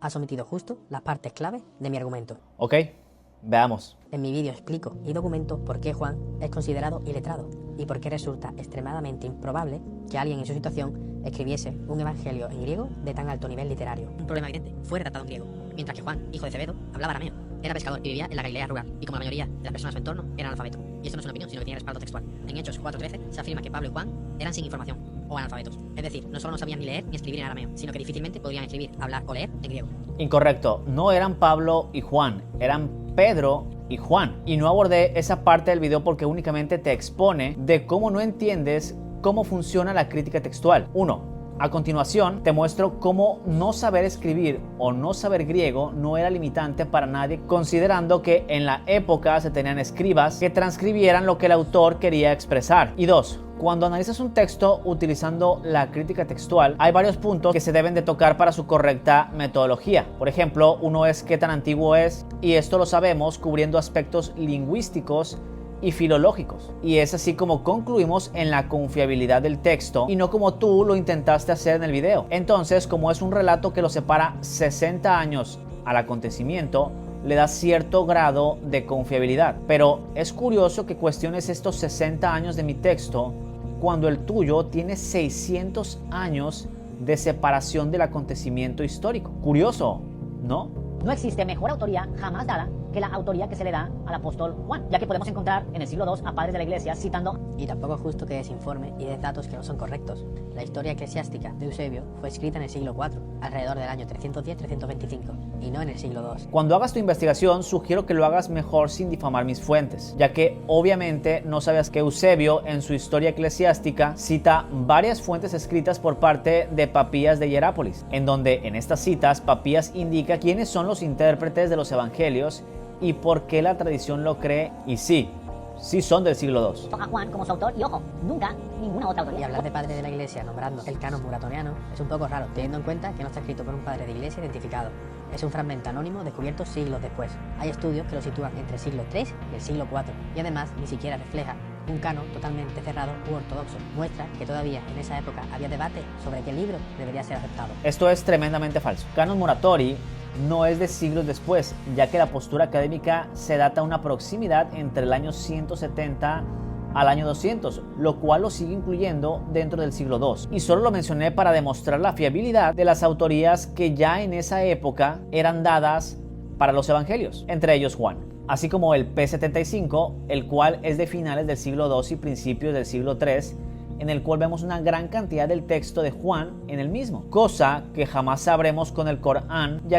ha sometido justo las partes clave de mi argumento. Ok, veamos. En mi vídeo explico y documento por qué Juan es considerado iletrado y por qué resulta extremadamente improbable que alguien en su situación escribiese un evangelio en griego de tan alto nivel literario. Un problema evidente, fue redactado en griego, mientras que Juan, hijo de Zebedo, hablaba arameo. Era pescador y vivía en la Galilea rural, y como la mayoría de las personas de su entorno, era analfabeto. Y esto no es una opinión, sino que tiene respaldo textual. En Hechos 4:13 se afirma que Pablo y Juan eran sin información, o analfabetos. Es decir, no solo no sabían ni leer ni escribir en arameo, sino que difícilmente podrían escribir, hablar o leer en griego. Incorrecto, no eran Pablo y Juan, eran Pedro y Juan. Y no abordé esa parte del video porque únicamente te expone de cómo no entiendes cómo funciona la crítica textual. 1. A continuación, te muestro cómo no saber escribir o no saber griego no era limitante para nadie, considerando que en la época se tenían escribas que transcribieran lo que el autor quería expresar. Y 2. Cuando analizas un texto utilizando la crítica textual, hay varios puntos que se deben de tocar para su correcta metodología. Por ejemplo, uno es qué tan antiguo es, y esto lo sabemos cubriendo aspectos lingüísticos y filológicos. Y es así como concluimos en la confiabilidad del texto y no como tú lo intentaste hacer en el video. Entonces, como es un relato que lo separa 60 años al acontecimiento, le da cierto grado de confiabilidad. Pero es curioso que cuestiones estos 60 años de mi texto cuando el tuyo tiene 600 años de separación del acontecimiento histórico. Curioso, ¿no? No existe mejor autoría jamás dada que la autoría que se le da al apóstol Juan, ya que podemos encontrar en el siglo II a padres de la iglesia citando. Y tampoco es justo que desinforme y des datos que no son correctos. La historia eclesiástica de Eusebio fue escrita en el siglo IV, alrededor del año 310-325, y no en el siglo II. Cuando hagas tu investigación, sugiero que lo hagas mejor sin difamar mis fuentes, ya que obviamente no sabías que Eusebio en su historia eclesiástica cita varias fuentes escritas por parte de Papías de Hierápolis, en donde en estas citas Papías indica quiénes son los intérpretes de los evangelios y por qué la tradición lo cree, y sí son del siglo II. A Juan como su autor, y ojo, nunca ninguna otra Y autoría. hablar de padre de la iglesia nombrando el canon muratoniano es un poco raro, teniendo en cuenta que no está escrito por un padre de iglesia identificado. Es un fragmento anónimo descubierto siglos después. Hay estudios que lo sitúan entre el siglo III y el siglo IV, y además ni siquiera refleja un canon totalmente cerrado u ortodoxo. Muestra que todavía en esa época había debate sobre qué libro debería ser aceptado. Esto es tremendamente falso. Canon Muratori no es de siglos después, ya que la postura académica se data a una proximidad entre el año 170 al año 200, lo cual lo sigue incluyendo dentro del siglo II. Y solo lo mencioné para demostrar la fiabilidad de las autorías que ya en esa época eran dadas para los evangelios, entre ellos Juan. Así como el P75, el cual es de finales del siglo II y principios del siglo III, en el cual vemos una gran cantidad del texto de Juan en el mismo, cosa que jamás sabremos con el Corán, ya